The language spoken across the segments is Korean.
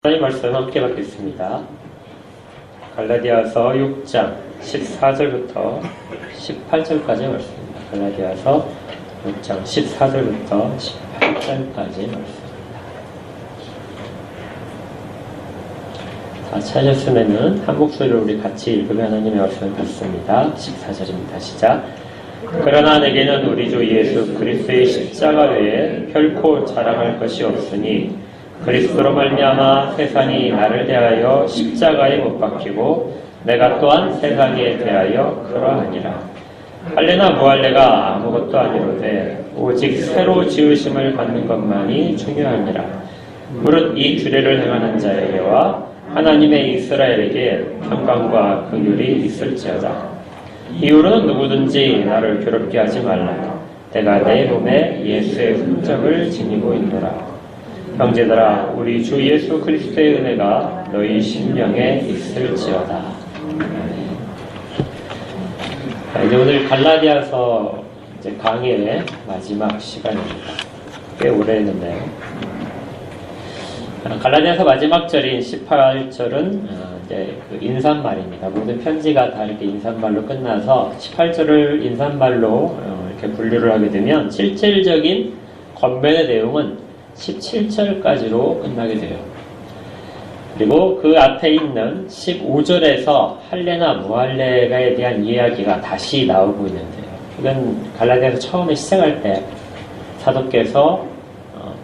하나님 말씀 함께 받겠습니다. 갈라디아서 6장 14절부터 18절까지의 말씀입니다. 갈라디아서 6장 14절부터 18절까지의 말씀입니다. 다 찾으셨으면 한 목소리로 우리 같이 읽으면 하나님의 말씀을 받습니다. 14절입니다. 시작. 그러나 내게는 우리 주 예수 그리스도의 십자가 외에 결코 자랑할 것이 없으니 그리스도로 말미암아 세상이 나를 대하여 십자가에 못 박히고 내가 또한 세상에 대하여 그러하니라. 할례나 무할례가 아무것도 아니로되 오직 새로 지으심을 받는 것만이 중요하니라. 무릇 이 규례를 행하는 자에게와 하나님의 이스라엘에게 평강과 긍휼이 있을지어다. 이후로는 누구든지 나를 괴롭게 하지 말라. 내가 내 몸에 예수의 흔적을 지니고 있노라. 형제들아, 우리 주 예수 그리스도의 은혜가 너희 심령에 있을지어다. 이제 오늘 갈라디아서 강의의 마지막 시간입니다. 꽤 오래 했는데요. 갈라디아서 마지막 절인 18절은 이제 그 인사말입니다. 모든 편지가 다 이렇게 인사말로 끝나서 18절을 인사말로 이렇게 분류를 하게 되면 실질적인 권면의 내용은 17절까지로 끝나게 돼요. 그리고 그 앞에 있는 15절에서 할례나 무할례에 대한 이야기가 다시 나오고 있는데요. 이건 갈라디아서 처음에 시작할 때 사도께서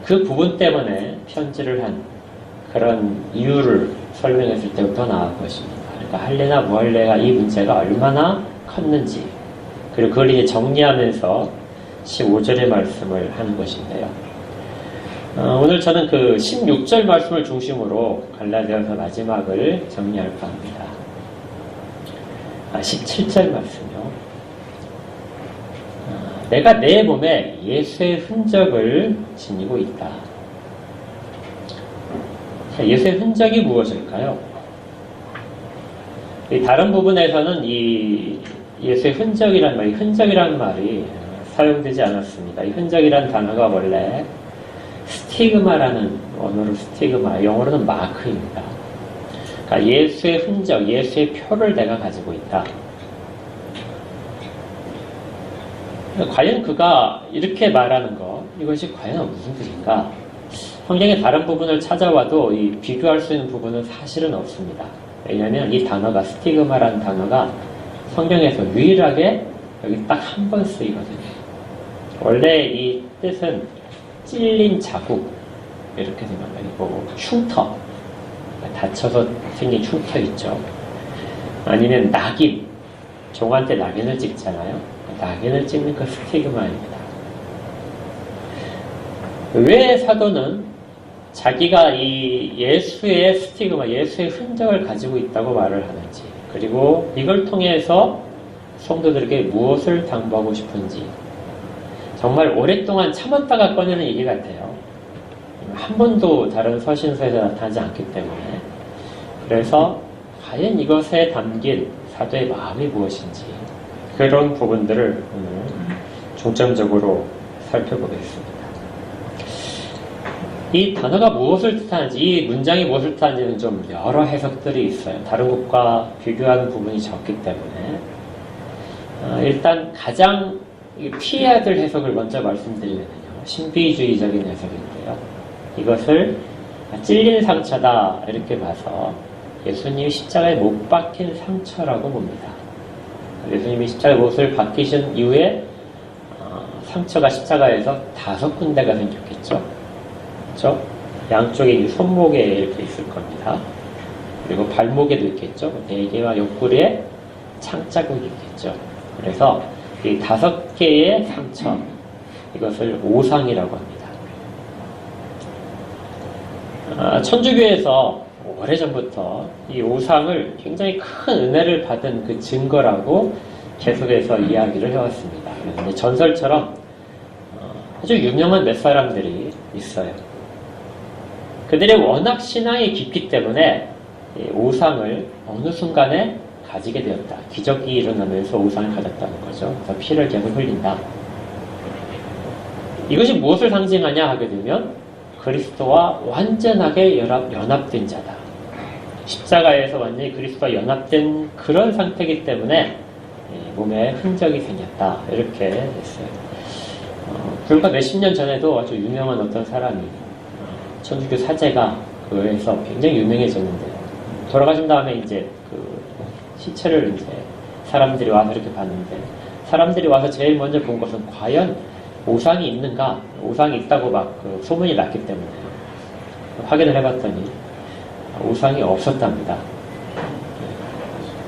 그 부분 때문에 편지를 한 그런 이유를 설명했을 때부터 나온 것입니다. 그러니까 할례나 무할례가 이 문제가 얼마나 컸는지, 그리고 그걸 이제 정리하면서 15절의 말씀을 하는 것인데요. 오늘 저는 그 16절 말씀을 중심으로 갈라디아서 마지막을 정리할까 합니다. 17절 말씀이요. 내가 내 몸에 예수의 흔적을 지니고 있다. 예수의 흔적이 무엇일까요? 다른 부분에서는 이 예수의 흔적이라는 말이 사용되지 않았습니다. 이 흔적이라는 단어가 원래 스티그마라는 언어로 스티그마, 영어로는 마크입니다. 그러니까 예수의 흔적, 예수의 표를 내가 가지고 있다. 과연 그가 이렇게 말하는 것, 이것이 과연 무슨 뜻인가? 성경의 다른 부분을 찾아와도 이 비교할 수 있는 부분은 사실은 없습니다. 왜냐하면 이 단어가, 스티그마라는 단어가 성경에서 유일하게 여기 딱 한 번 쓰이거든요. 원래 이 뜻은 찔린 자국, 이렇게 생각하고, 흉터, 다쳐서 생긴 흉터 있죠. 아니면 낙인, 종한테 낙인을 찍잖아요. 낙인을 찍는 그 스티그마입니다. 왜 사도는 자기가 이 예수의 스티그마, 예수의 흔적을 가지고 있다고 말을 하는지, 그리고 이걸 통해서 성도들에게 무엇을 당부하고 싶은지, 정말 오랫동안 참았다가 꺼내는 얘기 같아요. 한 번도 다른 서신서에서 나타나지 않기 때문에. 그래서 과연 이것에 담긴 사도의 마음이 무엇인지, 그런 부분들을 오늘 중점적으로 살펴보겠습니다. 이 단어가 무엇을 뜻하는지, 이 문장이 무엇을 뜻하는지는 좀 여러 해석들이 있어요. 다른 곳과 비교하는 부분이 적기 때문에. 일단 가장 피해야 될 해석을 먼저 말씀드리면요, 신비주의적인 해석인데요. 이것을 찔린 상처다 이렇게 봐서 예수님이 십자가에 못 박힌 상처라고 봅니다. 예수님이 십자가에 못을 박히신 이후에 상처가 십자가에서 5군데가 생겼겠죠. 그렇죠? 양쪽에 손목에 이렇게 있을 겁니다. 그리고 발목에도 있겠죠. 대개와 옆구리에 창자국이 있겠죠. 그래서 이 5개의 상처, 이것을 오상이라고 합니다. 천주교에서 오래전부터 이 오상을 굉장히 큰 은혜를 받은 그 증거라고 계속해서 이야기를 해왔습니다. 그런데 전설처럼 아주 유명한 몇 사람들이 있어요. 그들의 워낙 신앙이 깊기 때문에 이 오상을 어느 순간에 가지게 되었다. 기적이 일어나면서 오상을 가졌다는 거죠. 그래서 피를 계속 흘린다. 이것이 무엇을 상징하냐 하게 되면 그리스도와 완전하게 연합된 자다. 십자가에서 완전히 그리스도와 연합된 그런 상태이기 때문에 몸에 흔적이 생겼다. 이렇게 됐어요. 불과 몇십 년 전에도 아주 유명한 어떤 사람이 천주교 사제가 그에서 굉장히 유명해졌는데요. 돌아가신 다음에 이제 그 시체를 이제 사람들이 와서 이렇게 봤는데 사람들이 와서 제일 먼저 본 것은 과연 오상이 있는가? 오상이 있다고 막 그 소문이 났기 때문에 확인을 해봤더니 오상이 없었답니다.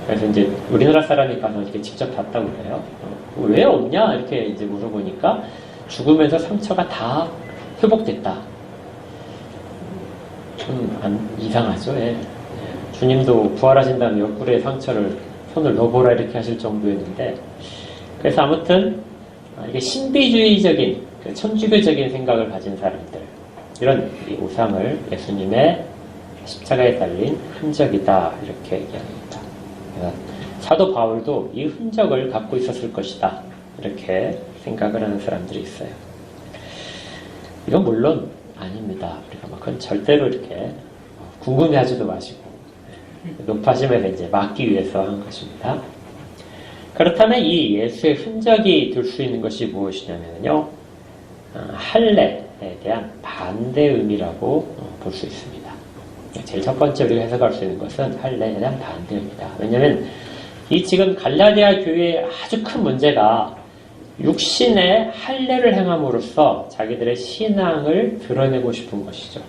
그래서 이제 우리나라 사람이 가서 이렇게 직접 봤다고 그래요. 왜 없냐? 이렇게 이제 물어보니까 죽으면서 상처가 다 회복됐다. 좀 이상하죠. 예. 주님도 부활하신 다음에 옆구리에 상처를 손을 넣어보라 이렇게 하실 정도였는데, 그래서 아무튼 이게 신비주의적인 천주교적인 생각을 가진 사람들, 이런 이 우상을 예수님의 십자가에 달린 흔적이다 이렇게 얘기합니다. 사도 바울도 이 흔적을 갖고 있었을 것이다 이렇게 생각을 하는 사람들이 있어요. 이건 물론 아닙니다. 우리가 그건 절대로 이렇게 궁금해하지도 마시고 높아짐에 이제 막기 위해서 한 것입니다. 그렇다면 이 예수의 흔적이 들 수 있는 것이 무엇이냐면요, 할례에 대한 반대 의미라고 볼 수 있습니다. 제일 첫 번째 우리가 해석할 수 있는 것은 할례에 대한 반대입니다. 왜냐하면 이 지금 갈라디아 교회의 아주 큰 문제가 육신의 할례를 행함으로써 자기들의 신앙을 드러내고 싶은 것이죠.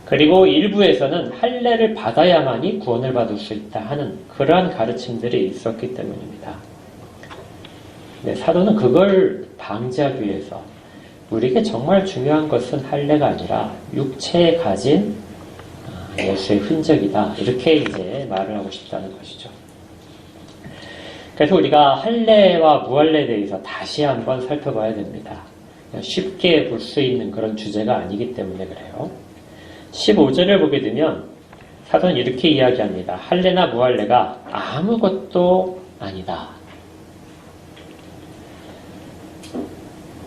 그리고 일부에서는 할례를 받아야만이 구원을 받을 수 있다 하는 그러한 가르침들이 있었기 때문입니다. 네, 사도는 그걸 방지하기 위해서 우리에게 정말 중요한 것은 할례가 아니라 육체에 가진 예수의 흔적이다 이렇게 이제 말을 하고 싶다는 것이죠. 그래서 우리가 할례와 무할례에 대해서 다시 한번 살펴봐야 됩니다. 쉽게 볼 수 있는 그런 주제가 아니기 때문에 그래요. 15절을 보게 되면 사도는 이렇게 이야기합니다. 할례나 무할례가 아무것도 아니다.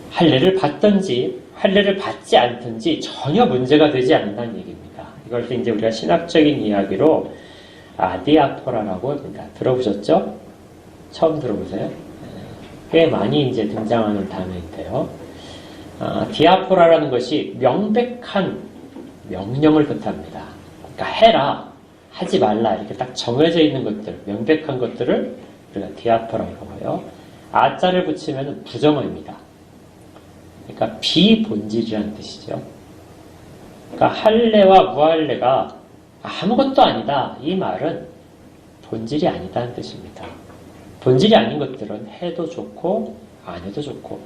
할례를 받든지 할례를 받지 않든지 전혀 문제가 되지 않는다는 얘기입니다. 이걸 이제 우리가 신학적인 이야기로 아디아포라라고 합니다. 들어보셨죠? 처음 들어보세요? 꽤 많이 이제 등장하는 단어인데요. 디아포라라는 것이 명백한 명령을 뜻합니다. 그러니까 해라, 하지 말라 이렇게 딱 정해져 있는 것들, 명백한 것들을 우리가 디아포라고 하고요. 아자를 붙이면 부정어입니다. 그러니까 비본질이라는 뜻이죠. 그러니까 할례와 무할례가 아무것도 아니다. 이 말은 본질이 아니다는 뜻입니다. 본질이 아닌 것들은 해도 좋고 안 해도 좋고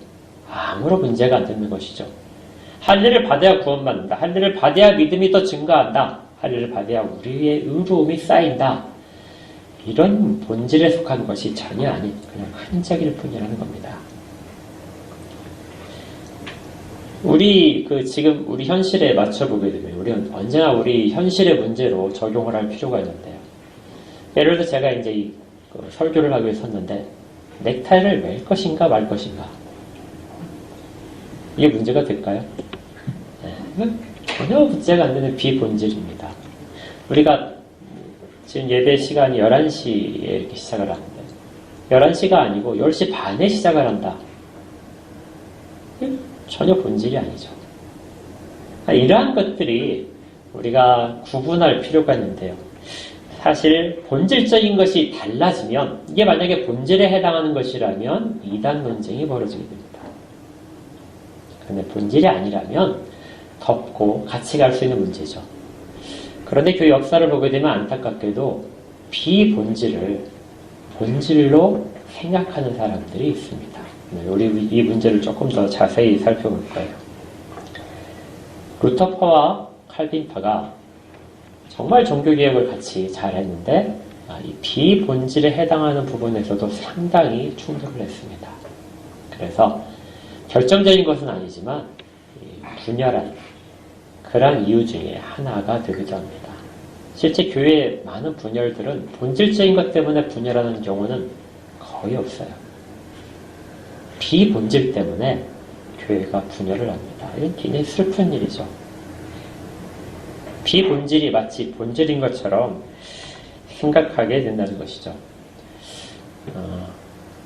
아무런 문제가 안 되는 것이죠. 할례를 받아야 구원받는다. 할례를 받아야 믿음이 더 증가한다. 할례를 받아야 우리의 의로움이 쌓인다. 이런 본질에 속한 것이 전혀 아닌 그냥 흔적일 뿐이라는 겁니다. 지금 우리 현실에 맞춰보게 되면 우리는 언제나 우리 현실의 문제로 적용을 할 필요가 있는데요. 예를 들어 제가 이제 설교를 하기 위해 섰는데 넥타이를 맬 것인가 말 것인가, 이게 문제가 될까요? 네, 전혀 문제가 안 되는 비본질입니다. 우리가 지금 예배 시간이 11시에 이렇게 시작을 하는데 11시가 아니고 10시 반에 시작을 한다. 전혀 본질이 아니죠. 이러한 것들이 우리가 구분할 필요가 있는데요. 사실 본질적인 것이 달라지면, 이게 만약에 본질에 해당하는 것이라면 이단 논쟁이 벌어지게 됩니다. 그런데 본질이 아니라면 덮고 같이 갈 수 있는 문제죠. 그런데 그 역사를 보게 되면 안타깝게도 비본질을 본질로 생각하는 사람들이 있습니다. 우리 이 문제를 조금 더 자세히 살펴볼 거예요. 루터파와 칼빈파가 정말 종교개혁을 같이 잘했는데 이 비본질에 해당하는 부분에서도 상당히 충돌을 했습니다. 그래서 결정적인 것은 아니지만 분열한 그런 이유 중에 하나가 되기도 합니다. 실제 교회의 많은 분열들은 본질적인 것 때문에 분열하는 경우는 거의 없어요. 비본질 때문에 교회가 분열을 합니다. 이건 굉장히 슬픈 일이죠. 비본질이 마치 본질인 것처럼 생각하게 된다는 것이죠.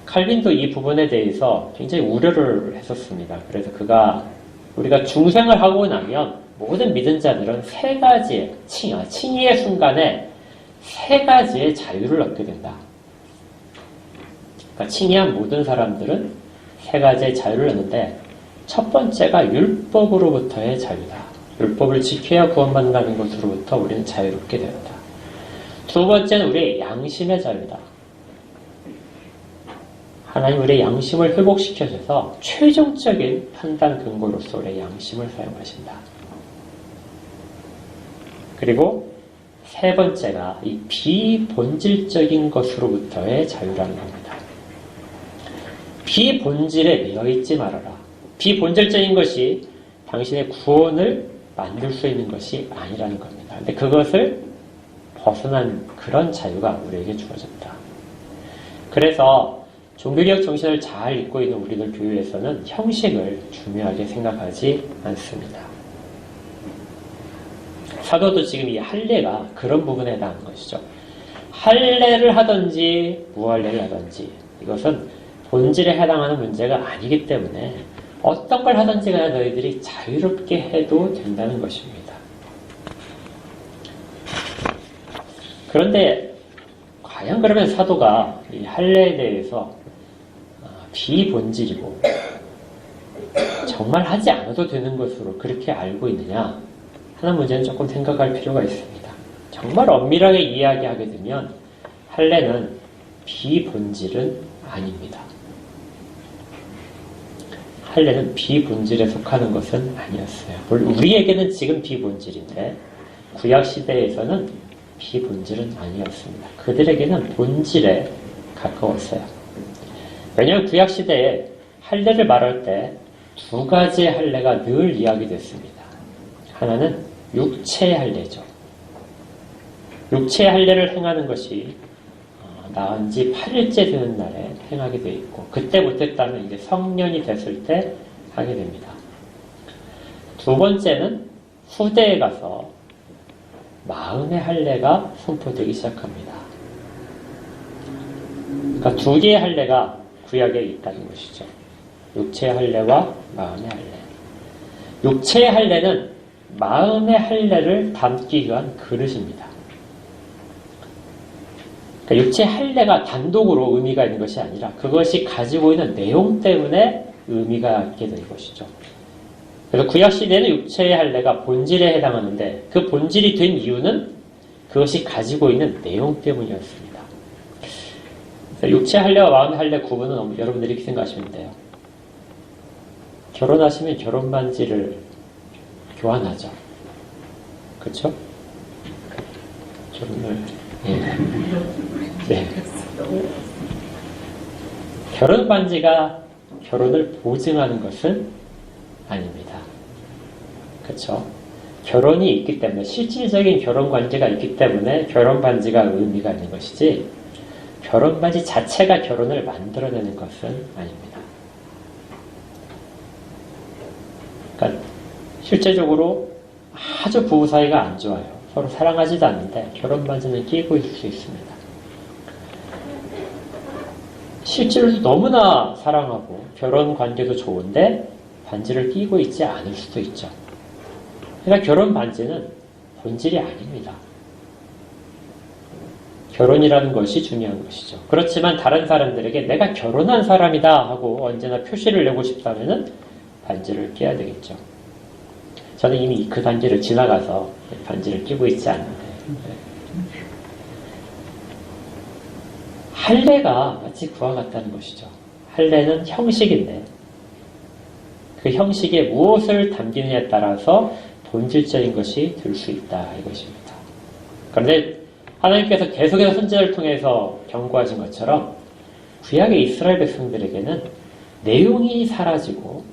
칼빈도 이 부분에 대해서 굉장히 우려를 했었습니다. 그래서 우리가 중생을 하고 나면 모든 믿은 자들은 세 가지의 칭의의 순간에 세 가지의 자유를 얻게 된다. 그러니까 칭의한 모든 사람들은 세 가지의 자유를 얻는데 첫 번째가 율법으로부터의 자유다. 율법을 지켜야 구원받는다는 것으로부터 우리는 자유롭게 되었다. 두 번째는 우리의 양심의 자유다. 하나님 우리의 양심을 회복시켜줘서 최종적인 판단 근거로서 우리의 양심을 사용하신다. 그리고 세 번째가 이 비본질적인 것으로부터의 자유라는 겁니다. 비본질에 매여있지 말아라. 비본질적인 것이 당신의 구원을 만들 수 있는 것이 아니라는 겁니다. 근데 그것을 벗어난 그런 자유가 우리에게 주어졌다. 그래서 종교개혁 정신을 잘 읽고 있는 우리들 교회에서는 형식을 중요하게 생각하지 않습니다. 사도도 지금 이 할례가 그런 부분에 해당하는 것이죠. 할례를 하든지 무할례를 하든지 이것은 본질에 해당하는 문제가 아니기 때문에 어떤 걸 하든지 간에 너희들이 자유롭게 해도 된다는 것입니다. 그런데 과연 그러면 사도가 이 할례에 대해서 비본질이고 정말 하지 않아도 되는 것으로 그렇게 알고 있느냐 하는 문제는 조금 생각할 필요가 있습니다. 정말 엄밀하게 이야기하게 되면 할례는 비본질은 아닙니다. 할례는 비본질에 속하는 것은 아니었어요. 우리에게는 지금 비본질인데 구약시대에서는 비본질은 아니었습니다. 그들에게는 본질에 가까웠어요. 왜냐하면 구약시대에 할례를 말할 때 두 가지의 할례가 늘 이야기됐습니다. 하나는 육체의 할례죠. 육체의 할례를 행하는 것이 낳은 지 8일째 되는 날에 행하게 되어 있고 그때 못했다면 이제 성년이 됐을 때 하게 됩니다. 두 번째는 후대에 가서 마음의 할례가 선포되기 시작합니다. 그러니까 두 개의 할례가 구약에 있다는 것이죠. 육체의 할례와 마음의 할례. 육체의 할례는 마음의 할례를 담기 위한 그릇입니다. 그러니까 육체의 할례가 단독으로 의미가 있는 것이 아니라 그것이 가지고 있는 내용 때문에 의미가 있게 된 것이죠. 그래서 구약시대에는 육체의 할례가 본질에 해당하는데 그 본질이 된 이유는 그것이 가지고 있는 내용 때문이었습니다. 육체 할례와 마음의 할례 구분은 여러분들이 이렇게 생각하시면 돼요. 결혼하시면 결혼반지를 교환하죠. 그렇죠? 결혼을 네. 결혼반지가 결혼을 보증하는 것은 아닙니다. 그렇죠? 결혼이 있기 때문에 실질적인 결혼관계가 있기 때문에 결혼반지가 의미가 있는 것이지 결혼반지 자체가 결혼을 만들어내는 것은 아닙니다. 그러니까 실제적으로 아주 부부 사이가 안 좋아요. 서로 사랑하지도 않는데 결혼반지는 끼고 있을 수 있습니다. 실제로 너무나 사랑하고 결혼관계도 좋은데 반지를 끼고 있지 않을 수도 있죠. 그러니까 결혼반지는 본질이 아닙니다. 결혼이라는 것이 중요한 것이죠. 그렇지만 다른 사람들에게 내가 결혼한 사람이다 하고 언제나 표시를 내고 싶다면 반지를 끼야 되겠죠. 저는 이미 그 단계를 지나가서 반지를 끼고 있지 않는데 할례가 마치 그와 같다는 것이죠. 할례는 형식인데 그 형식에 무엇을 담기느냐에 따라서 본질적인 것이 될 수 있다 이것입니다. 그런데 하나님께서 계속해서 선지자를 통해서 경고하신 것처럼 구약의 이스라엘 백성들에게는 내용이 사라지고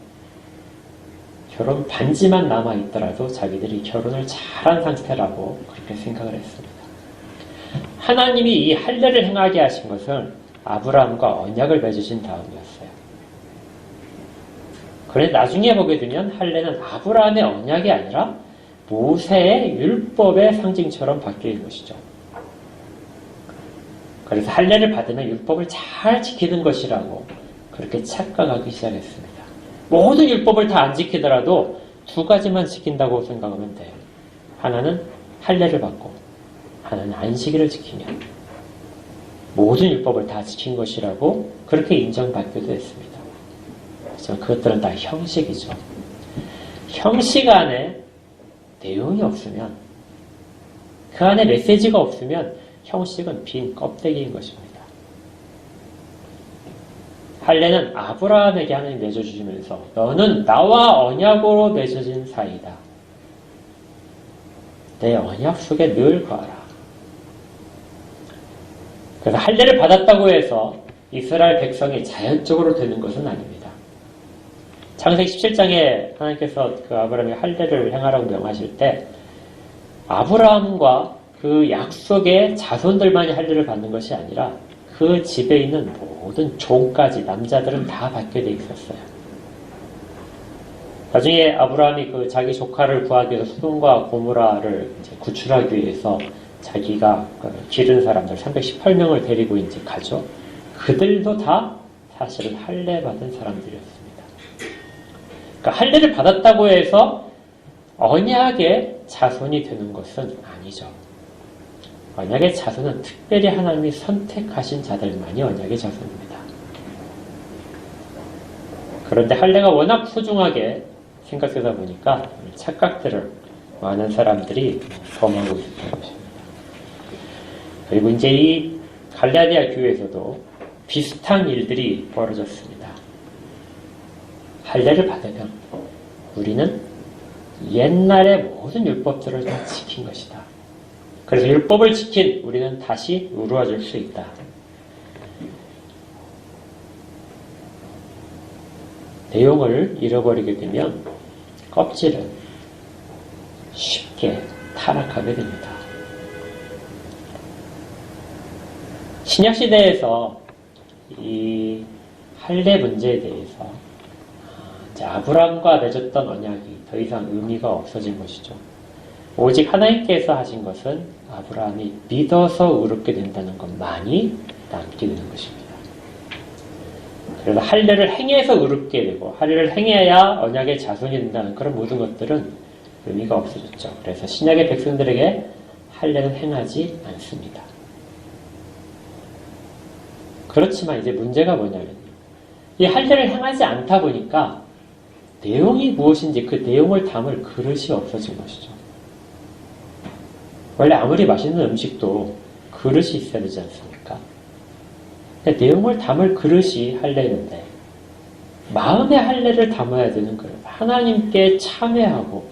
결혼 반지만 남아있더라도 자기들이 결혼을 잘한 상태라고 그렇게 생각을 했습니다. 하나님이 이 할례를 행하게 하신 것은 아브라함과 언약을 맺으신 다음이었어요. 그런데 나중에 보게 되면 할례는 아브라함의 언약이 아니라 모세의 율법의 상징처럼 바뀌는 것이죠. 그래서 할례를 받으면 율법을 잘 지키는 것이라고 그렇게 착각하기 시작했습니다. 모든 율법을 다 안 지키더라도 두 가지만 지킨다고 생각하면 돼요. 하나는 할례를 받고 하나는 안식일을 지키면 모든 율법을 다 지킨 것이라고 그렇게 인정받기도 했습니다. 하지만 그것들은 다 형식이죠. 형식 안에 내용이 없으면, 그 안에 메시지가 없으면 형식은 빈 껍데기인 것입니다. 할례는 아브라함에게 하나님 맺어주시면서 너는 나와 언약으로 맺어진 사이다. 내 언약 속에 늘 거하라. 그래서 할례를 받았다고 해서 이스라엘 백성이 자연적으로 되는 것은 아닙니다. 창세기 17장에 하나님께서 그 아브라함이 할례를 행하라고 명하실 때 아브라함과 그 약속의 자손들만이 할례를 받는 것이 아니라 그 집에 있는 모든 종까지 남자들은 다 받게 돼 있었어요. 나중에 아브라함이 그 자기 조카를 구하기 위해서 소돔과 고모라를 이제 구출하기 위해서 자기가 기른 사람들 318명을 데리고 이제 가죠. 그들도 다 사실은 할례 받은 사람들이었습니다. 그러니까 할례를 받았다고 해서 언약의 자손이 되는 것은 아니죠. 언약의 자손은 특별히 하나님이 선택하신 자들만이 언약의 자손입니다. 그런데 할례가 워낙 소중하게 생각되다 보니까 착각들을 많은 사람들이 범하고 있는 것입니다. 그리고 이제 이 갈라디아 교회에서도 비슷한 일들이 벌어졌습니다. 할례를 받으면 우리는 옛날의 모든 율법들을 다 지킨 것이다. 그래서 율법을 지킨 우리는 다시 이루어질 수 있다. 내용을 잃어버리게 되면 껍질은 쉽게 타락하게 됩니다. 신약시대에서 이 할례 문제에 대해서 이제 아브라함과 맺었던 언약이 더 이상 의미가 없어진 것이죠. 오직 하나님께서 하신 것은 아브라함이 믿어서 의롭게 된다는 것만이 남게 되는 것입니다. 그래서 할례를 행해서 의롭게 되고 할례를 행해야 언약의 자손이 된다는 그런 모든 것들은 의미가 없어졌죠. 그래서 신약의 백성들에게 할례는 행하지 않습니다. 그렇지만 이제 문제가 뭐냐면 이 할례를 행하지 않다 보니까 내용이 무엇인지 그 내용을 담을 그릇이 없어진 것이죠. 원래 아무리 맛있는 음식도 그릇이 있어야 되지 않습니까? 근데 내용을 담을 그릇이 할례인데 마음의 할례를 담아야 되는 그릇, 하나님께 참회하고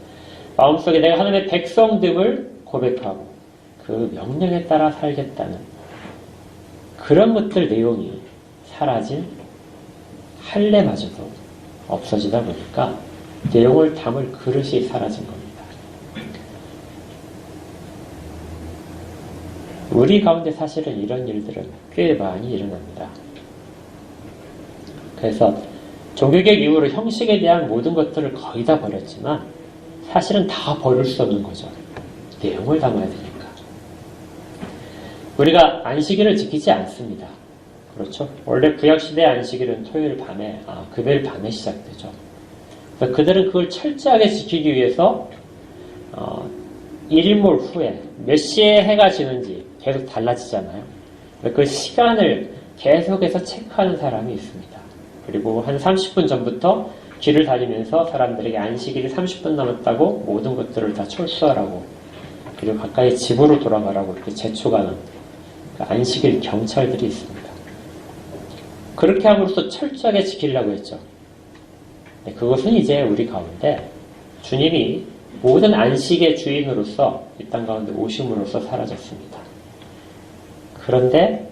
마음속에 내가 하나님의 백성됨을 고백하고 그 명령에 따라 살겠다는 그런 것들 내용이 사라진 할례마저도 없어지다 보니까 내용을 담을 그릇이 사라진 겁니다. 우리 가운데 사실은 이런 일들은 꽤 많이 일어납니다. 그래서 종교개혁 이후로 형식에 대한 모든 것들을 거의 다 버렸지만 사실은 다 버릴 수 없는 거죠. 내용을 담아야 되니까. 우리가 안식일을 지키지 않습니다. 그렇죠? 원래 구약시대 안식일은 토요일 밤에, 금요일 밤에 시작되죠. 그래서 그들은 그걸 철저하게 지키기 위해서 1일몰 후에 몇 시에 해가 지는지 계속 달라지잖아요. 그 시간을 계속해서 체크하는 사람이 있습니다. 그리고 한 30분 전부터 길을 다니면서 사람들에게 안식일이 30분 남았다고 모든 것들을 다 철수하라고 그리고 가까이 집으로 돌아가라고 이렇게 재촉하는 안식일 경찰들이 있습니다. 그렇게 함으로써 철저하게 지키려고 했죠. 그것은 이제 우리 가운데 주님이 모든 안식의 주인으로서 이 땅 가운데 오심으로써 사라졌습니다. 그런데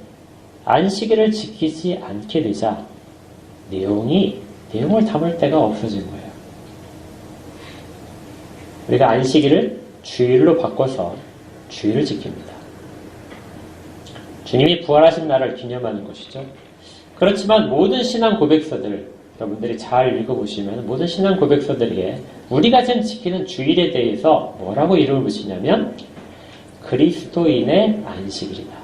안식일을 지키지 않게 되자 내용을 담을 데가 없어진 거예요. 우리가 안식일을 주일로 바꿔서 주일을 지킵니다. 주님이 부활하신 날을 기념하는 것이죠. 그렇지만 모든 신앙 고백서들 여러분들이 잘 읽어보시면 모든 신앙 고백서들에 우리가 지금 지키는 주일에 대해서 뭐라고 이름을 붙이냐면 그리스도인의 안식일이다.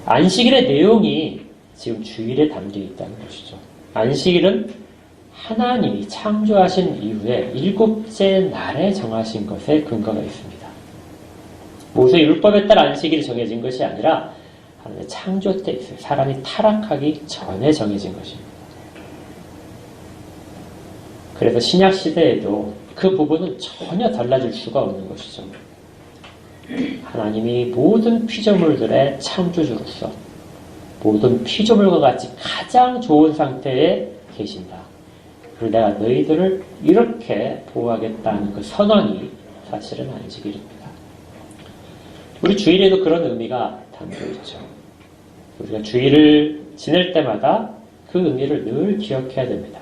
안식일의 내용이 지금 주일에 담겨 있다는 것이죠. 안식일은 하나님이 창조하신 이후에 일곱째 날에 정하신 것에 근거가 있습니다. 모세 율법에 따라 안식일이 정해진 것이 아니라 하나님의 창조 때 있어요. 사람이 타락하기 전에 정해진 것입니다. 그래서 신약 시대에도 그 부분은 전혀 달라질 수가 없는 것이죠. 하나님이 모든 피조물들의 창조주로서 모든 피조물과 같이 가장 좋은 상태에 계신다. 그리고 내가 너희들을 이렇게 보호하겠다는 그 선언이 사실은 안식일입니다. 우리 주일에도 그런 의미가 담겨 있죠. 우리가 주일을 지낼 때마다 그 의미를 늘 기억해야 됩니다.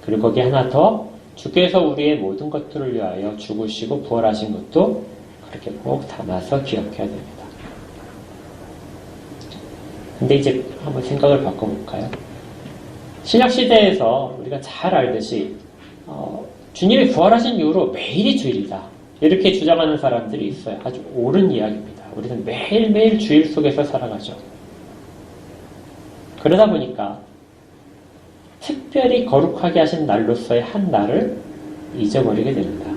그리고 거기에 하나 더, 주께서 우리의 모든 것들을 위하여 죽으시고 부활하신 것도 그렇게 꼭 담아서 기억해야 됩니다. 근데 이제 한번 생각을 바꿔볼까요? 신약시대에서 우리가 잘 알듯이 주님이 부활하신 이후로 매일이 주일이다. 이렇게 주장하는 사람들이 있어요. 아주 옳은 이야기입니다. 우리는 매일매일 주일 속에서 살아가죠. 그러다 보니까 특별히 거룩하게 하신 날로서의 한 날을 잊어버리게 됩니다.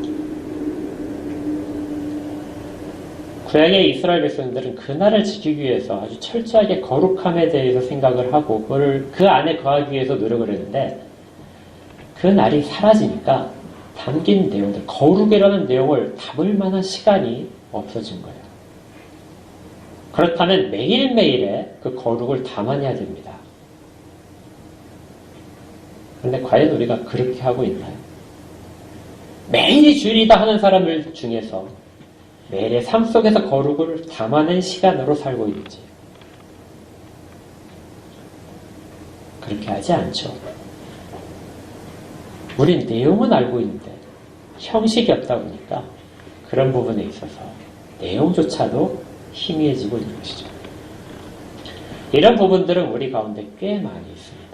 구약의 이스라엘 백성들은 그 날을 지키기 위해서 아주 철저하게 거룩함에 대해서 생각을 하고 그걸 그 안에 거하기 위해서 노력을 했는데 그 날이 사라지니까 담긴 내용들, 거룩이라는 내용을 담을 만한 시간이 없어진 거예요. 그렇다면 매일매일의 그 거룩을 담아내야 됩니다. 그런데 과연 우리가 그렇게 하고 있나요? 매일이 주일이다 하는 사람들 중에서 매일의 삶 속에서 거룩을 담아낸 시간으로 살고 있는지 그렇게 하지 않죠. 우린 내용은 알고 있는데 형식이 없다 보니까 그런 부분에 있어서 내용조차도 희미해지고 있는 것이죠. 이런 부분들은 우리 가운데 꽤 많이 있습니다.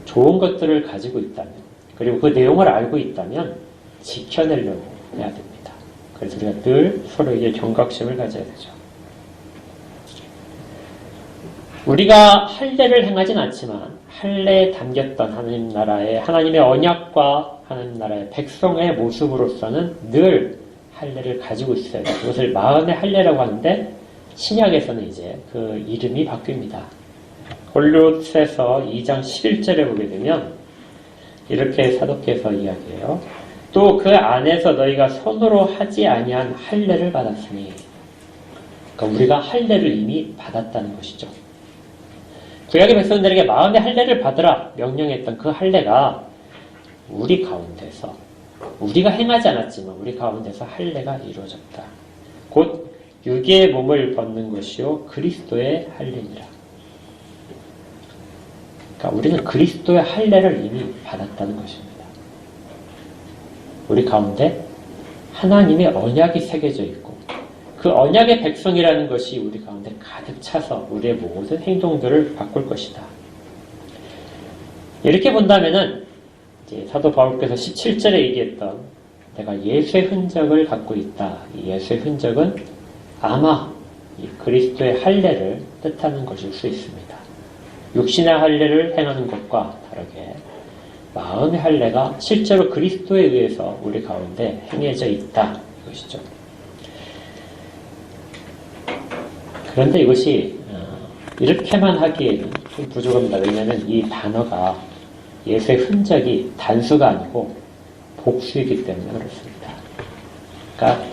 좋은 것들을 가지고 있다면, 그리고 그 내용을 알고 있다면 지켜내려고 해야 됩니다. 그래서 우리가 늘 서로에게 경각심을 가져야 되죠. 우리가 할례를 행하진 않지만 할례에 담겼던 하나님 나라의 하나님의 언약과 하나님 나라의 백성의 모습으로서는 늘 할례를 가지고 있어요. 그것을 마음의 할례라고 하는데 신약에서는 이제 그 이름이 바뀝니다. 골로새서 2장 11절에 보게 되면 이렇게 사도께서 이야기해요. 또 그 안에서 너희가 손으로 하지 아니한 할례를 받았으니, 그러니까 우리가 할례를 이미 받았다는 것이죠. 구약의 백성들에게 마음의 할례를 받으라 명령했던 그 할례가 우리 가운데서, 우리가 행하지 않았지만 우리 가운데서 할례가 이루어졌다. 곧 육의 몸을 벗는 것이요 그리스도의 할례니라. 그러니까 우리는 그리스도의 할례를 이미 받았다는 것입니다. 우리 가운데 하나님의 언약이 새겨져 있고 그 언약의 백성이라는 것이 우리 가운데 가득 차서 우리의 모든 행동들을 바꿀 것이다. 이렇게 본다면은 이제 사도 바울께서 17절에 얘기했던 내가 예수의 흔적을 갖고 있다. 이 예수의 흔적은 아마 이 그리스도의 할례를 뜻하는 것일 수 있습니다. 육신의 할례를 행하는 것과 다르게 마음의 할례가 실제로 그리스도에 의해서 우리 가운데 행해져 있다. 이것이죠. 그런데 이것이 이렇게만 하기에는 좀 부족합니다. 왜냐하면 이 단어가 예수의 흔적이 단수가 아니고 복수이기 때문에 그렇습니다. 그러니까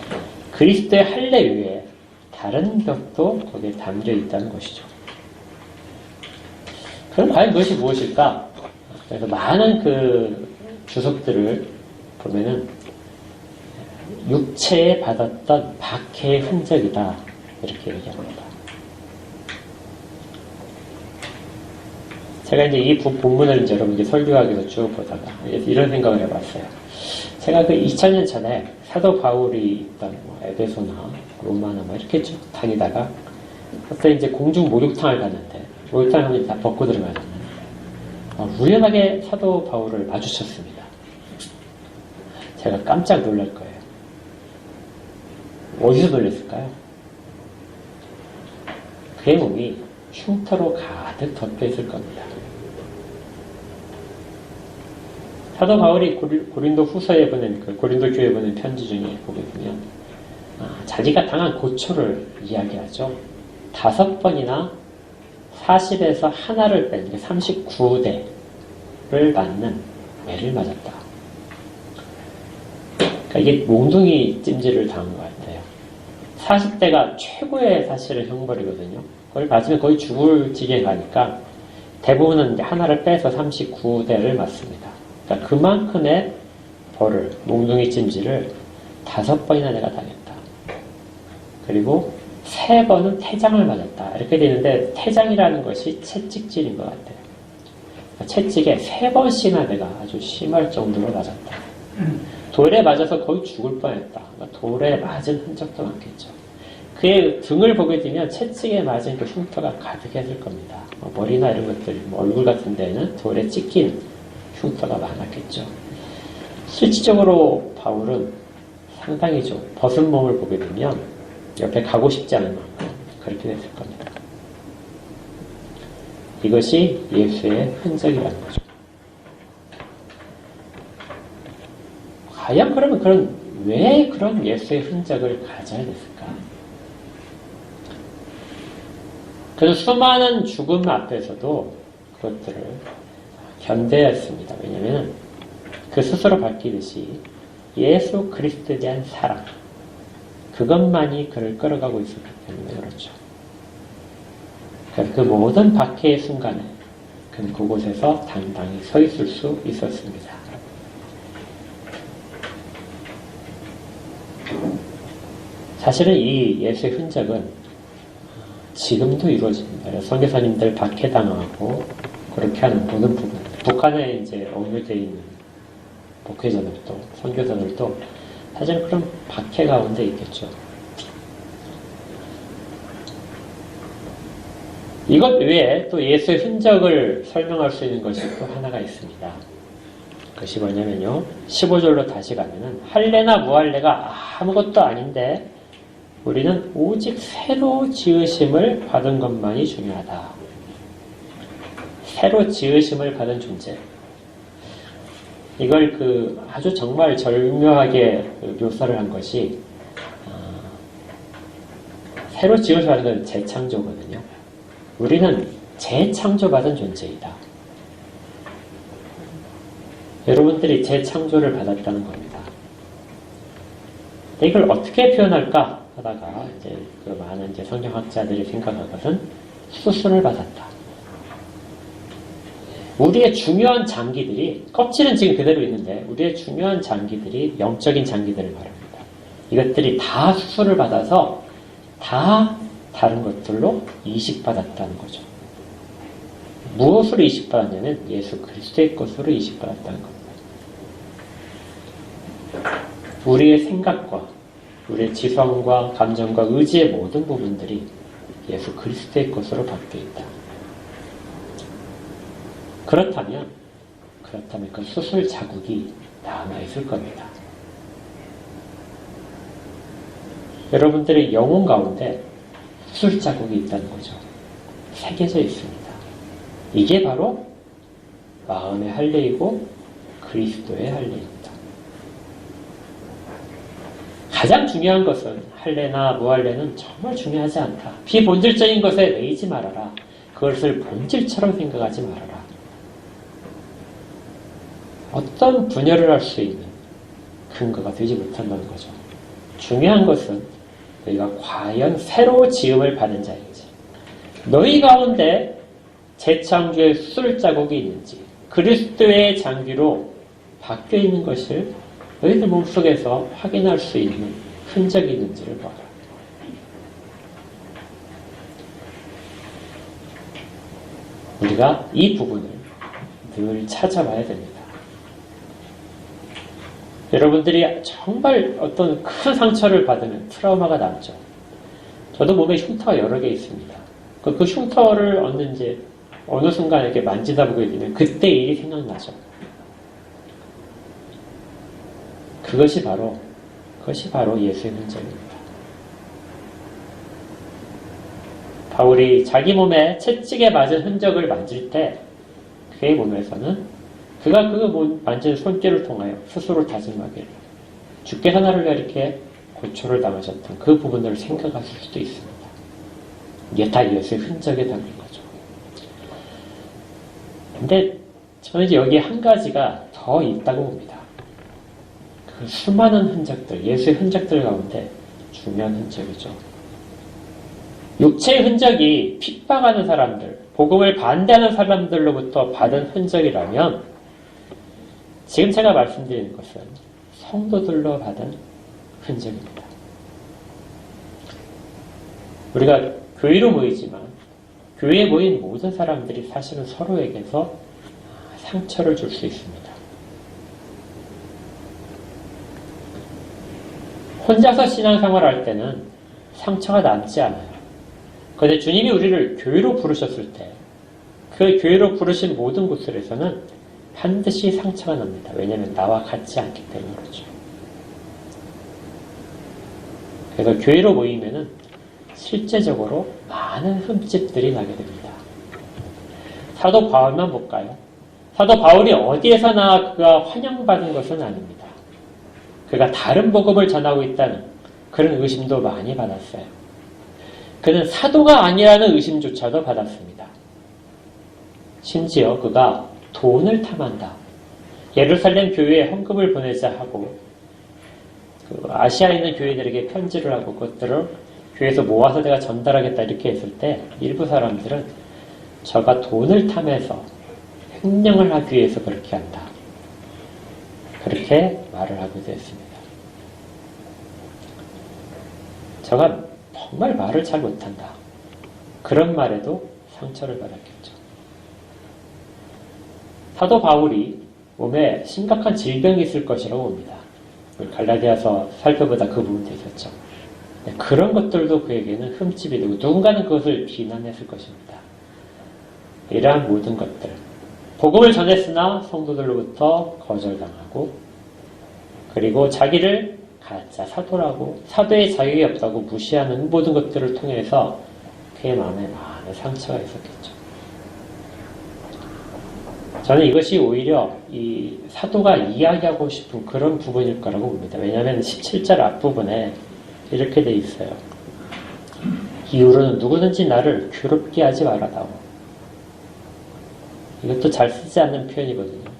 그리스도의 할례 위에 다른 것도 거기에 담겨 있다는 것이죠. 그럼 과연 그것이 무엇일까? 그래서 많은 그 주석들을 보면은 육체에 받았던 박해의 흔적이다. 이렇게 얘기합니다. 제가 이제 이 본문을 이제 여러분께 설교하기로 쭉 보다가 이런 생각을 해봤어요. 제가 그 2000년 전에 사도 바울이 있던 에베소나 로마나 이렇게 쭉 다니다가 그때 이제 공중 목욕탕을 갔는데 목욕탕을 다 벗고 들어가잖아요. 우연하게 사도 바울을 마주쳤습니다. 제가 깜짝 놀랄 거예요. 어디서 놀랐을까요? 그의 몸이 흉터로 가득 덮여 있을 겁니다. 사도 바울이 고린도 후서에 보낸, 고린도 교회에 보낸 편지 중에 보게 되면, 자기가 당한 고초를 이야기하죠. 5번이나 40에서 하나를 뺀 39대를 맞는 매를 맞았다. 그러니까 이게 몽둥이 찜질을 당한 것 같아요. 40대가 최고의 사실은 형벌이거든요. 그걸 맞으면 거의 죽을 지경에 가니까 대부분은 이제 하나를 빼서 39대를 맞습니다. 그러니까 그만큼의 벌을, 몽둥이 찜질을 5번이나 내가 당했다. 그리고 3번은 태장을 맞았다. 이렇게 되는데 태장이라는 것이 채찍질인 것 같아요. 채찍에 3번씩이나 내가 아주 심할 정도로 맞았다. 돌에 맞아서 거의 죽을 뻔했다. 돌에 맞은 흔적도 많겠죠. 그의 등을 보게 되면 채찍에 맞은 그 흉터가 가득했을 겁니다. 머리나 이런 것들, 얼굴 같은 데는 돌에 찍힌 흉터가 많았겠죠. 실질적으로 바울은 상당히 좀 벗은 몸을 보게 되면 옆에 가고 싶지 않은 만큼 그렇게 됐을 겁니다. 이것이 예수의 흔적이라는 거죠. 과연 그러면 왜 그런 예수의 흔적을 가져야 됐을까? 그래서 수많은 죽음 앞에서도 그것들을 견뎌야 했습니다. 왜냐하면 그 스스로 밝히듯이 예수 그리스도에 대한 사랑, 그것만이 그를 끌어가고 있었기 때문에 그렇죠. 그 모든 박해의 순간에 그는 그곳에서 당당히 서 있을 수 있었습니다. 사실은 이 예수의 흔적은 지금도 이루어집니다. 선교사님들 박해당하고 그렇게 하는 모든 부분, 북한에 이제 억류되어 있는 목회자들도, 선교사들도 사실 그런 박해 가운데 있겠죠. 이것 외에 또 예수의 흔적을 설명할 수 있는 것이 또 하나가 있습니다. 그것이 뭐냐면요. 15절로 다시 가면은 할례나 무할례가 아무것도 아닌데 우리는 오직 새로 지으심을 받은 것만이 중요하다. 새로 지으심을 받은 존재. 이걸 아주 정말 절묘하게 묘사를 한 것이 새로 지으심을 받은 건 재창조거든요. 우리는 재창조받은 존재이다. 여러분들이 재창조를 받았다는 겁니다. 이걸 어떻게 표현할까 하다가 이제 많은 성경학자들이 생각한 것은 수술을 받았다. 우리의 중요한 장기들이, 껍질은 지금 그대로 있는데 우리의 중요한 장기들이 영적인 장기들을 말합니다. 이것들이 다 수술을 받아서 다 다른 것들로 이식받았다는 거죠. 무엇으로 이식받았냐면 예수 그리스도의 것으로 이식받았다는 겁니다. 우리의 생각과 우리의 지성과 감정과 의지의 모든 부분들이 예수 그리스도의 것으로 바뀌어 있다. 그렇다면 그 수술 자국이 남아있을 겁니다. 여러분들의 영혼 가운데 수술 자국이 있다는 거죠. 새겨져 있습니다. 이게 바로 마음의 할례이고 그리스도의 할례입니다. 가장 중요한 것은 할례나 무할례는 정말 중요하지 않다. 비본질적인 것에 매이지 말아라. 그것을 본질처럼 생각하지 말아라. 어떤 분열을 할 수 있는 근거가 되지 못한다는 거죠. 중요한 것은 너희가 과연 새로 지음을 받은 자인지, 너희 가운데 재창조의 수술 자국이 있는지, 그리스도의 장기로 바뀌어 있는 것을 너희들 몸속에서 확인할 수 있는 흔적이 있는지를 봐라. 우리가 이 부분을 늘 찾아봐야 됩니다. 여러분들이 정말 어떤 큰 상처를 받으면 트라우마가 남죠. 저도 몸에 흉터가 여러 개 있습니다. 그 흉터를 얻는 이제 어느 순간 이렇게 만지다 보게 되면 그때 일이 생각나죠. 그것이 바로 예수의 흔적입니다. 바울이 자기 몸에 채찍에 맞은 흔적을 만질 때 그의 몸에서는 그가 만진 손길을 통하여 스스로 다짐하기를 주께서 나를 왜 이렇게 고초를 당하셨던 그 부분을 생각하실 수도 있습니다. 이게 다 예수의 흔적에 담긴 거죠. 근데 저는 이제 여기에 한 가지가 더 있다고 봅니다. 그 수많은 흔적들, 예수의 흔적들 가운데 중요한 흔적이죠. 육체의 흔적이 핍박하는 사람들, 복음을 반대하는 사람들로부터 받은 흔적이라면 지금 제가 말씀드리는 것은 성도들로 받은 흔적입니다. 우리가 교회로 모이지만 교회에 모인 모든 사람들이 사실은 서로에게서 상처를 줄 수 있습니다. 혼자서 신앙생활을 할 때는 상처가 남지 않아요. 그런데 주님이 우리를 교회로 부르셨을 때 그 교회로 부르신 모든 곳들에서는 반드시 상처가 납니다. 왜냐하면 나와 같지 않기 때문에 그렇죠. 그래서 교회로 모이면은 실제적으로 많은 흠집들이 나게 됩니다. 사도 바울만 볼까요? 사도 바울이 어디에서나 그가 환영받은 것은 아닙니다. 그가 다른 복음을 전하고 있다는 그런 의심도 많이 받았어요. 그는 사도가 아니라는 의심조차도 받았습니다. 심지어 그가 돈을 탐한다. 예루살렘 교회에 헌금을 보내자 하고 아시아에 있는 교회들에게 편지를 하고 그것들을 교회에서 모아서 내가 전달하겠다 이렇게 했을 때 일부 사람들은 저가 돈을 탐해서 횡령을 하기 위해서 그렇게 한다. 그렇게 말을 하기도 했습니다. 저가 정말 말을 잘 못한다. 그런 말에도 상처를 받았겠죠. 사도 바울이 몸에 심각한 질병이 있을 것이라고 봅니다. 갈라디아서 살펴보다 그 부분도 있었죠. 그런 것들도 그에게는 흠집이 되고 누군가는 그것을 비난했을 것입니다. 이러한 모든 것들, 복음을 전했으나 성도들로부터 거절당하고 그리고 자기를 가짜 사도라고 사도의 자격이 없다고 무시하는 모든 것들을 통해서 그의 마음에 많은 상처가 있었겠죠. 저는 이것이 오히려 이 사도가 이야기하고 싶은 그런 부분일 거라고 봅니다. 왜냐하면 17절 앞부분에 이렇게 돼 있어요. 이후로는 누구든지 나를 괴롭게 하지 말아다오. 이것도 잘 쓰지 않는 표현이거든요.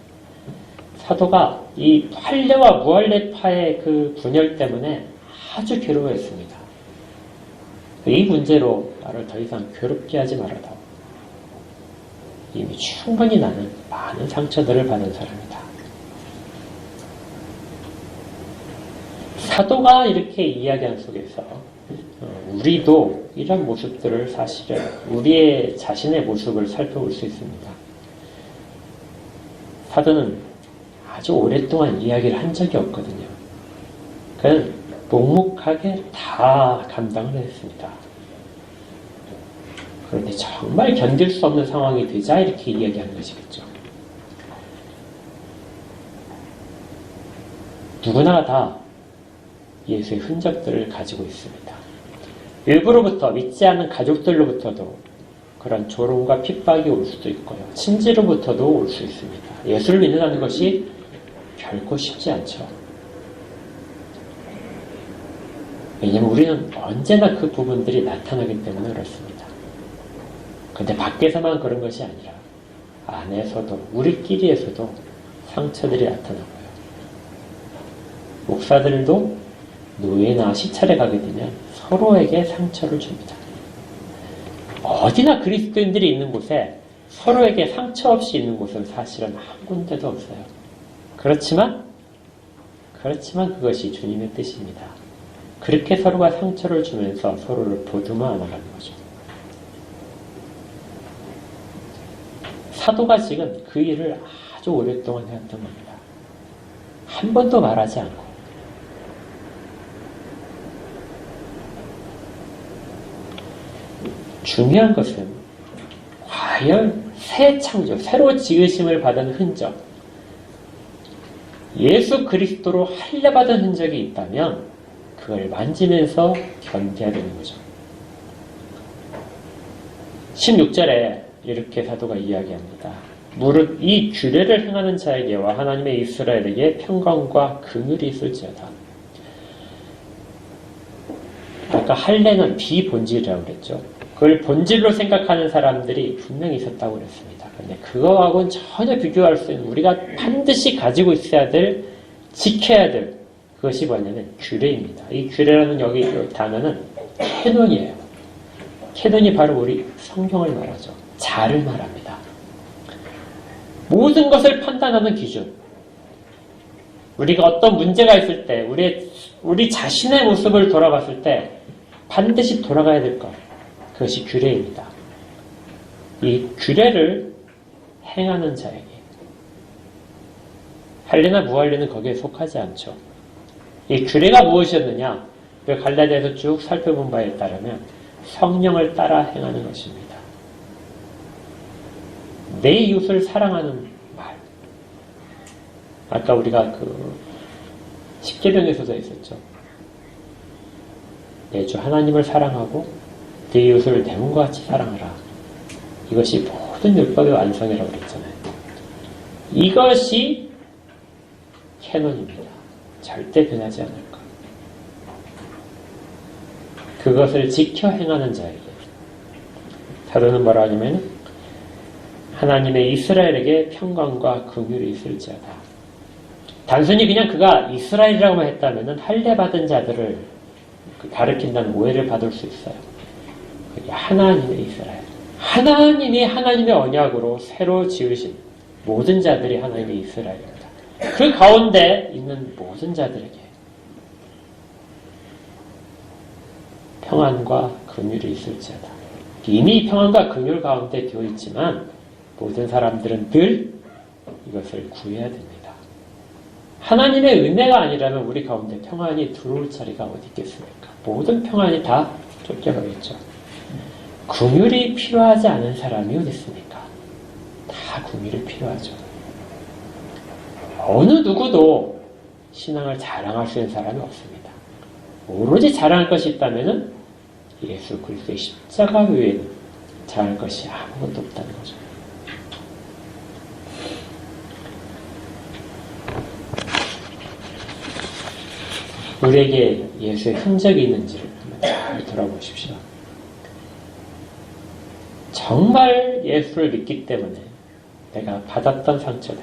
사도가 이 할례와 무할례파의 그 분열 때문에 아주 괴로워했습니다. 이 문제로 나를 더 이상 괴롭게 하지 말아다오. 이미 충분히 나는 많은 상처들을 받은 사람이다. 사도가 이렇게 이야기하는 속에서 우리도 이런 모습들을 사실은 우리의 자신의 모습을 살펴볼 수 있습니다. 사도는 아주 오랫동안 이야기를 한 적이 없거든요. 그는 묵묵하게 다 감당을 했습니다. 그런데 정말 견딜 수 없는 상황이 되자 이렇게 이야기하는 것이겠죠. 누구나 다 예수의 흔적들을 가지고 있습니다. 일부로부터 믿지 않는 가족들로부터도 그런 조롱과 핍박이 올 수도 있고요. 친지로부터도 올 수 있습니다. 예수를 믿는다는 것이 결코 쉽지 않죠. 왜냐하면 우리는 언제나 그 부분들이 나타나기 때문에 그렇습니다. 근데 밖에서만 그런 것이 아니라 안에서도 우리끼리에서도 상처들이 나타나고요. 목사들도 노예나 시찰에 가게 되면 서로에게 상처를 줍니다. 어디나 그리스도인들이 있는 곳에 서로에게 상처 없이 있는 곳은 사실은 한 군데도 없어요. 그렇지만 그것이 주님의 뜻입니다. 그렇게 서로가 상처를 주면서 서로를 보듬어 안아가는 거죠. 사도가 지금 그 일을 아주 오랫동안 해왔던 겁니다. 한 번도 말하지 않고. 중요한 것은 과연 새 창조, 새로 지으심을 받은 흔적, 예수 그리스도로 할례받은 흔적이 있다면 그걸 만지면서 견뎌야 되는 거죠. 16절에 이렇게 사도가 이야기합니다. 무릇 이 규례를 행하는 자에게와 하나님의 이스라엘에게 평강과 긍휼이 있을지어다. 아까 할례는 비본질이라고 그랬죠. 그걸 본질로 생각하는 사람들이 분명히 있었다고 그랬습니다. 그런데 그거하고는 전혀 비교할 수 있는, 우리가 반드시 가지고 있어야 될, 지켜야 될 그것이 뭐냐면 규례입니다. 이 규례라는 여기 단어는 캐논이에요. 캐논이 바로 우리 성경을 말하죠. 자를 말합니다. 모든 것을 판단하는 기준. 우리가 어떤 문제가 있을 때, 우리 자신의 모습을 돌아봤을 때 반드시 돌아가야 될 것. 그것이 규례입니다. 이 규례를 행하는 자에게, 할례나 무할례는 거기에 속하지 않죠. 이 규례가 무엇이었느냐? 그 갈라디아에서 쭉 살펴본 바에 따르면 성령을 따라 행하는 것입니다. 내 이웃을 사랑하는 말. 아까 우리가 그 십계명에서도 있었죠. 내 주 하나님을 사랑하고 내 이웃을 내 몸과 같이 사랑하라. 이것이 모든 율법의 완성이라고 그랬잖아요. 이것이 캐논입니다. 절대 변하지 않을 것. 그것을 지켜 행하는 자에게 사도는 뭐라 하냐면 하나님의 이스라엘에게 평강과 긍휼이 있을지어다. 단순히 그냥 그가 이스라엘이라고만 했다면 할례받은 자들을 가르친다는 오해를 받을 수 있어요. 하나님의 이스라엘. 하나님이 하나님의 언약으로 새로 지으신 모든 자들이 하나님의 이스라엘입니다. 그 가운데 있는 모든 자들에게 평안과 긍휼이 있을지어다. 이미 평안과 긍휼 가운데 되어 있지만 모든 사람들은 늘 이것을 구해야 됩니다. 하나님의 은혜가 아니라면 우리 가운데 평안이 들어올 자리가 어디 있겠습니까? 모든 평안이 다 쫓겨가겠죠. 긍휼이 필요하지 않은 사람이 어디 있습니까? 다 긍휼이 필요하죠. 어느 누구도 신앙을 자랑할 수 있는 사람이 없습니다. 오로지 자랑할 것이 있다면 예수 그리스도의 십자가 외에는 자랑할 것이 아무것도 없다는 거죠. 우리에게 예수의 흔적이 있는지를 한번 잘 돌아보십시오. 정말 예수를 믿기 때문에 내가 받았던 상처들,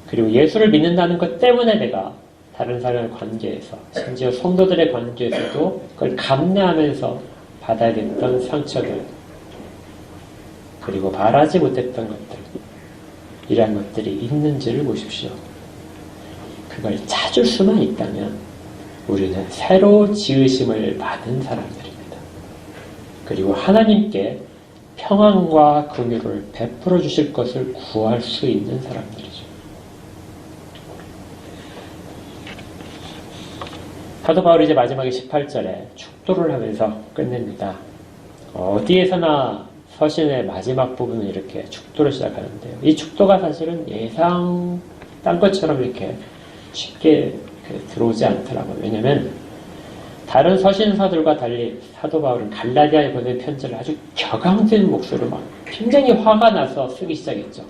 그리고 예수를 믿는다는 것 때문에 내가 다른 사람의 관계에서, 심지어 성도들의 관계에서도 그걸 감내하면서 받아야 됐던 상처들, 그리고 말하지 못했던 것들, 이러한 것들이 있는지를 보십시오. 그걸 찾을 수만 있다면 우리는 새로 지으심을 받은 사람들입니다. 그리고 하나님께 평안과 긍휼을 베풀어 주실 것을 구할 수 있는 사람들이죠. 사도 바울이 이제 마지막에 18절에 축도를 하면서 끝냅니다. 어디에서나 서신의 마지막 부분은 이렇게 축도를 시작하는데요. 이 축도가 사실은 예상한 것처럼 이렇게 쉽게 들어오지 않더라고요. 왜냐하면 다른 서신서들과 달리 사도 바울은 갈라디아에 보낸 편지를 아주 격앙된 목소리로 막 굉장히 화가 나서 쓰기 시작했죠.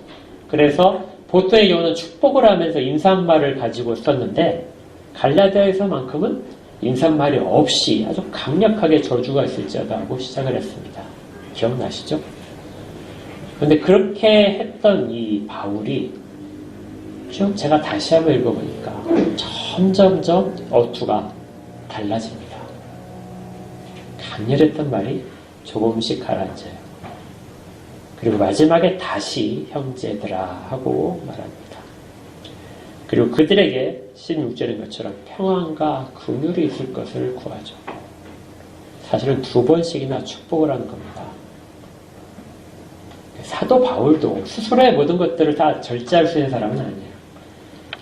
그래서 보통의 경우는 축복을 하면서 인사말을 가지고 썼는데 갈라디아에서만큼은 인사말이 없이 아주 강력하게 저주가 있을지어다 하고 시작을 했습니다. 기억나시죠? 그런데 그렇게 했던 이 바울이 쭉 제가 다시 한번 읽어보니까 점점점 어투가 달라집니다. 강렬했던 말이 조금씩 가라앉아요. 그리고 마지막에 다시 형제들아 하고 말합니다. 그리고 그들에게 16절인 것처럼 평안과 긍휼이 있을 것을 구하죠. 사실은 2번씩이나 축복을 하는 겁니다. 사도 바울도 스스로의 모든 것들을 다 절제할 수 있는 사람은 아니에요.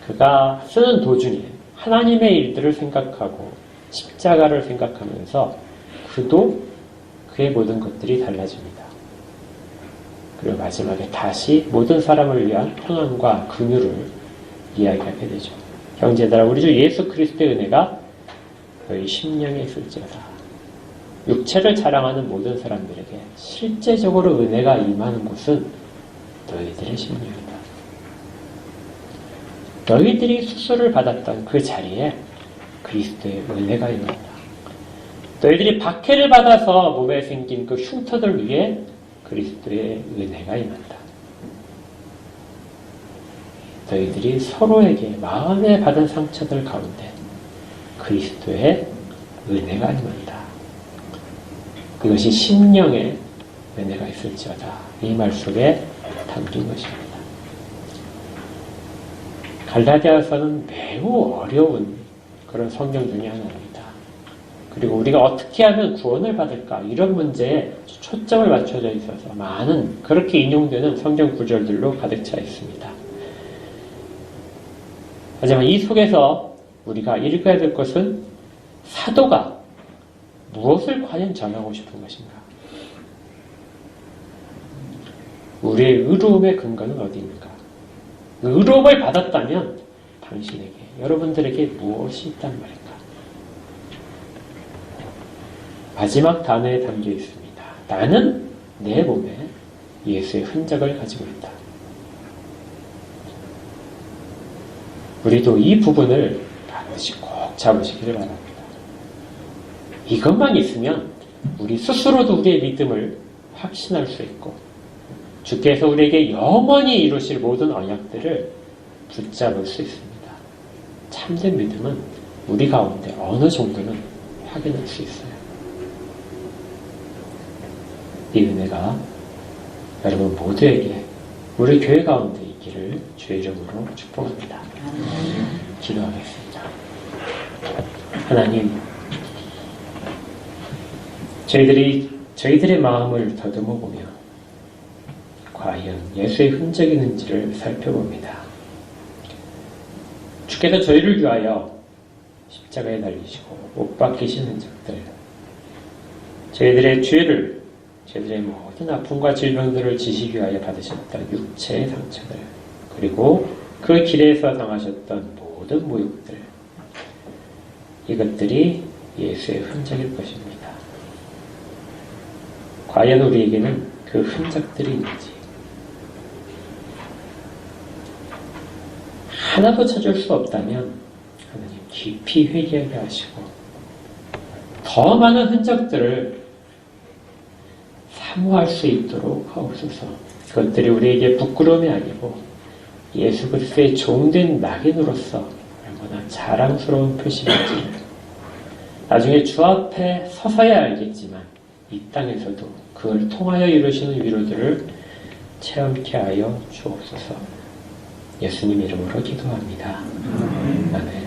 그가 쓰는 도중에 하나님의 일들을 생각하고 십자가를 생각하면서 그도 그의 모든 것들이 달라집니다. 그리고 마지막에 다시 모든 사람을 위한 평안과 긍휼을 이야기하게 되죠. 형제들아, 우리 주 예수 그리스도의 은혜가 너희 심령에 있을지어다. 육체를 자랑하는 모든 사람들에게 실제적으로 은혜가 임하는 곳은 너희들의 심령이다. 너희들이 수술을 받았던 그 자리에 그리스도의 은혜가 임한다. 너희들이 박해를 받아서 몸에 생긴 그 흉터들 위에 그리스도의 은혜가 임한다. 너희들이 서로에게 마음에 받은 상처들 가운데 그리스도의 은혜가 임한다. 그것이 심령에 은혜가 있을지어다. 이 말 속에 담긴 것입니다. 갈라디아서는 매우 어려운 그런 성경 중에 하나입니다. 그리고 우리가 어떻게 하면 구원을 받을까? 이런 문제에 초점을 맞춰져 있어서 많은 그렇게 인용되는 성경 구절들로 가득 차 있습니다. 하지만 이 속에서 우리가 읽어야 될 것은 사도가 무엇을 과연 전하고 싶은 것인가? 우리의 의로움의 근거는 어디입니까? 의로움을 받았다면 당신에게, 여러분들에게 무엇이 있단 말인가? 마지막 단어에 담겨 있습니다. 나는 내 몸에 예수의 흔적을 가지고 있다. 우리도 이 부분을 반드시 꼭 잡으시기를 바랍니다. 이것만 있으면 우리 스스로도 우리의 믿음을 확신할 수 있고 주께서 우리에게 영원히 이루실 모든 언약들을 붙잡을 수 있습니다. 참된 믿음은 우리 가운데 어느 정도는 확인할 수 있어요. 이 은혜가 여러분 모두에게 우리 교회 가운데 있기를 주의 이름으로 축복합니다. 기도하겠습니다. 하나님, 저희들의 마음을 더듬어 보며 과연 예수의 흔적이 있는지를 살펴봅니다. 주께서 저희를 위하여 십자가에 달리시고 못 박히신 흔적들, 저희들의 죄를, 저희들의 모든 아픔과 질병들을 지시기 위하여 받으셨던 육체의 상처들, 그리고 그 길에서 당하셨던 모든 모욕들, 이것들이 예수의 흔적일 것입니다. 과연 우리에게는 그 흔적들이 있는지 하나도 찾을 수 없다면 하나님 깊이 회개하게 하시고 더 많은 흔적들을 사모할 수 있도록 하옵소서. 그것들이 우리에게 부끄러움이 아니고 예수 그리스도의 종된 낙인으로서 얼마나 자랑스러운 표시인지 나중에 주 앞에 서서야 알겠지만 이 땅에서도 그걸 통하여 이루시는 위로들을 체험케 하여 주옵소서. 예수님 이름으로 기도합니다. 아멘.